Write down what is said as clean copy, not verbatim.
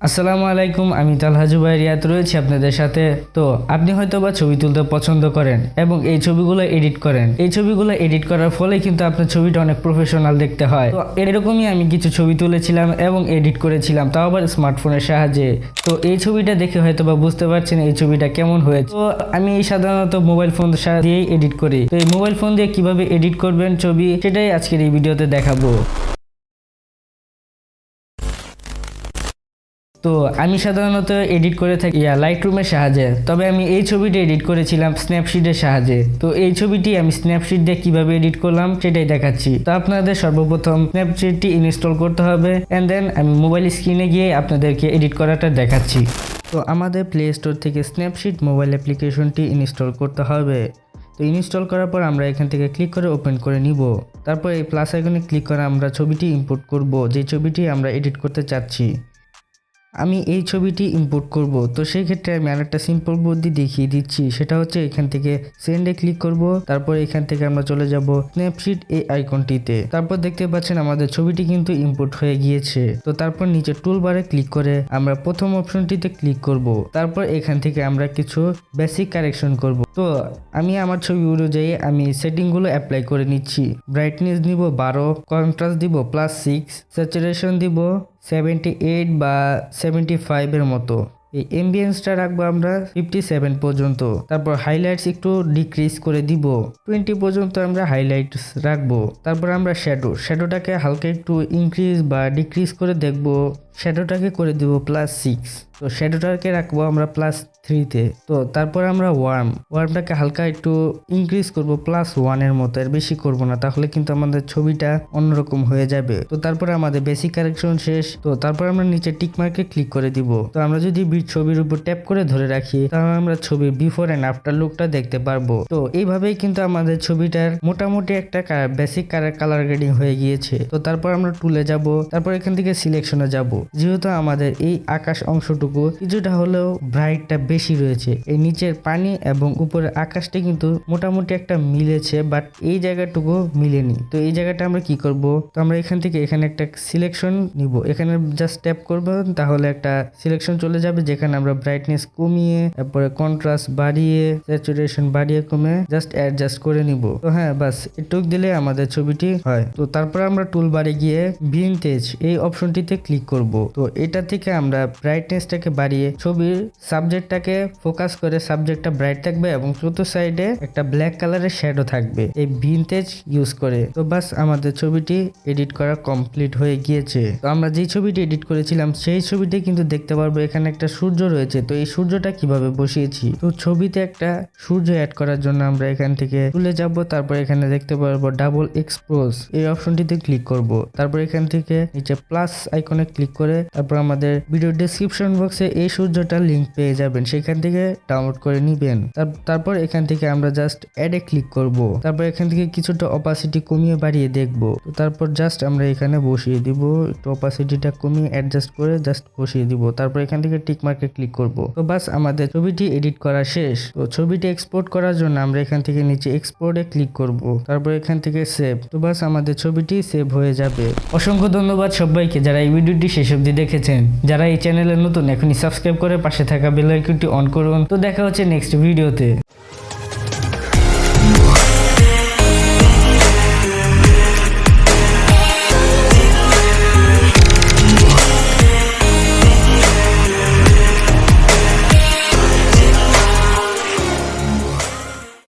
আসসালামু আলাইকুম, আমি তালহা জুবাইর রিয়াদ রয়েছি আপনাদের সাথে। তো আপনি হয়তোবা ছবি তুলতে পছন্দ করেন এবং এই ছবিগুলো এডিট করেন। এই ছবিগুলো এডিট করার ফলে কিন্তু আপনার ছবিটা অনেক প্রফেশনাল দেখতে হয়। তো এরকমই আমি কিছু ছবি তুলেছিলাম এবং এডিট করেছিলাম, তাও আবার স্মার্টফোনের সাহায্যে। তো এই ছবিটা দেখে হয়তোবা বুঝতে পারছেন এই ছবিটা কেমন হয়েছে। তো আমি সাধারণত মোবাইল ফোন দিয়েই এডিট করি। তো এই মোবাইল ফোন দিয়ে কিভাবে এডিট করবেন ছবি, সেটাই আজকের এই ভিডিওতে দেখাবো। তো আমি সাধারণত এডিট করে থাকি লাইটরুমের সাহায্যে, তবে আমি এই ছবিটি এডিট করেছিলাম স্ন্যাপশিটের সাহায্যে। তো এই ছবিটি আমি স্ন্যাপশিট দিয়ে কিভাবে এডিট করলাম সেটাই দেখাচ্ছি। তো আপনাদের সর্বপ্রথম স্ন্যাপশিটটি ইনস্টল করতে হবে এন্ড দেন আমি মোবাইল স্ক্রিনে গিয়ে আপনাদেরকে এডিট করাটা দেখাচ্ছি। তো আমাদের প্লে স্টোর থেকে স্ন্যাপশিট মোবাইল অ্যাপ্লিকেশনটি ইনস্টল করতে হবে। তো ইনস্টল করার পর আমরা এখান থেকে ক্লিক করে ওপেন করে নিব। তারপর এই প্লাস আইকনে ক্লিক করে আমরা ছবিটি ইম্পোর্ট করব, যে ছবিটি আমরা এডিট করতে চাচ্ছি। আমি এই ছবিটি ইম্পোর্ট করব, তো সেই ক্ষেত্রে আমি আরেকটা সিম্পল বুদ্ধি দেখিয়ে দিচ্ছি। সেটা হচ্ছে এখান থেকে সেন্ডে ক্লিক করব, তারপর এখান থেকে আমরা চলে যাব স্ন্যাপশিট এই আইকনটিতে। তারপর দেখতে পাচ্ছেন আমাদের ছবিটি কিন্তু ইম্পোর্ট হয়ে গিয়েছে। তো তারপর নিচে টুলবারে ক্লিক করে আমরা প্রথম অপশনটিতে ক্লিক করব। তারপর এখান থেকে আমরা কিছু বেসিক কারেকশন করব। তো আমি আমার ছবি অনুযায়ী আমি সেটিংগুলো অ্যাপ্লাই করে নিচ্ছি। ব্রাইটনেস দিব 12, কন্ট্রাস্ট দিব +6, স্যাচুরেশন দিব 78 বা 75 এর মতো। এই এমবিয়েন্সটা রাখবো আমরা 57 পর্যন্ত। তারপর হাইলাইটস একটু ডিক্রিজ করে দিব 20 পর্যন্ত আমরা হাইলাইটস রাখবো। তারপর আমরা শ্যাডোটাকে হালকা একটু ইনক্রিজ বা ডিক্রিজ করে দেখবো। শ্যাডোটাকে করে দিব +6। তো শ্যাডোটাকে রাখবো আমরা +3-তে। তো তারপর আমরা ওয়ার্মটাকে হালকা একটু ইনক্রিজ করব +1 এর মতো, এর বেশি করব না, তাহলে কিন্তু আমাদের ছবিটা অন্যরকম হয়ে যাবে। তো তারপর আমাদের বেসিক কারেকশন শেষ। তো তারপর আমরা নিচে টিক মার্কে ক্লিক করে দিব। তো আমরা যদি ছবির উপর ট্যাপ করে ধরে রাখি, তাহলে আমরা ছবির বিফোর এন্ড আফটার লুকটা দেখতে পারবো। তো এইভাবেই কিন্তু আমাদের ছবিটার মোটামুটি একটা বেসিক কালার গ্রেডিং হয়ে গিয়েছে। তো তারপর আমরা টুলে যাব, তারপর এখান থেকে সিলেকশনে যাব। যেহেতু আমাদের এই আকাশ অংশটুকু কিছুটা হলেও ব্রাইটটা বেশি রয়েছে, এই নিচের পানি এবং উপরের আকাশটা কিন্তু মোটামুটি একটা মিলেছে, বাট এই জায়গাটুকু মিলেনি। তো এই জায়গাটা আমরা কি করব, তো আমরা এখান থেকে এখানে একটা সিলেকশন নিব, এখানে জাস্ট ট্যাপ করব, তাহলে একটা সিলেকশন চলে যাবে যেখানে আমরা ব্রাইটনেস কমিয়ে, তারপরে কন্ট্রাস্ট বাড়িয়ে, স্যাচুরেশন বাড়িয়ে কমে জাস্ট অ্যাডজাস্ট করে নিব। তো হ্যাঁ, বাস এটুক দিলে আমাদের ছবিটি হয়। তো তারপর আমরা টুল বারে গিয়ে ভিনটেজ এই অপশনটিতে ক্লিক করব। তো এটা থেকে আমরা ব্রাইটনেসটাকে বাড়িয়ে ছবির সাবজেক্টটাকে ফোকাস করে সাবজেক্টটা ব্রাইট থাকবে এবং চতুর্থ সাইডে একটা ব্ল্যাক কালারের শ্যাডো থাকবে এই ভিনটেজ ইউজ করে। তো বাস আমাদের ছবিটি এডিট করা কমপ্লিট হয়ে গিয়েছে। তো আমরা যে ছবিটি এডিট করেছিলাম সেই ছবিটি কিন্তু দেখতে পারবো এখানে একটা সূর্য রয়েছে। তো এই সূর্যটা কিভাবে বসিয়েছি, তো ছবিতে একটা সূর্য অ্যাড করার জন্য আমরা এখান থেকে তুলে যাব। তারপর এখানে দেখতে পারবো ডাবল এক্সপোজ এই অপশনটিতে ক্লিক করব। তারপর এখান থেকে নিচে প্লাস আইকনে ক্লিক করে তারপর আমাদের ভিডিও ডেসক্রিপশন বক্সে এই সূর্যটার লিঙ্ক পেয়ে যাবেন, সেখান থেকে ডাউনলোড করে নিবেন। তারপর এখান থেকে আমরা জাস্ট অ্যাডে ক্লিক করব। তারপর এখান থেকে কিছুটা অপাসিটি কমিয়ে বাড়িয়ে দেখব। তো তারপর জাস্ট আমরা এখানে বসিয়ে দিব, একটু অপাসিটিটা কমিয়ে অ্যাডজাস্ট করে জাস্ট বসিয়ে দিব। তারপর এখান থেকে টিক মার্কে ক্লিক করব। তো বাস আমাদের ছবিটি এডিট করা শেষ। তো ছবিটি এক্সপোর্ট করার জন্য আমরা এখান থেকে নিচে এক্সপোর্টে ক্লিক করব। তারপর এখান থেকে সেভ। তো বাস আমাদের ছবিটি সেভ হয়ে যাবে। অসংখ্য ধন্যবাদ সবাইকে যারা এই ভিডিওটি শেষ অবধি দেখেছেন। যারা এই চ্যানেলে নতুন, এখনই সাবস্ক্রাইব করে পাশে থাকা বেল আইকনটি অন করুন। তো দেখা হচ্ছে নেক্সট ভিডিওতে।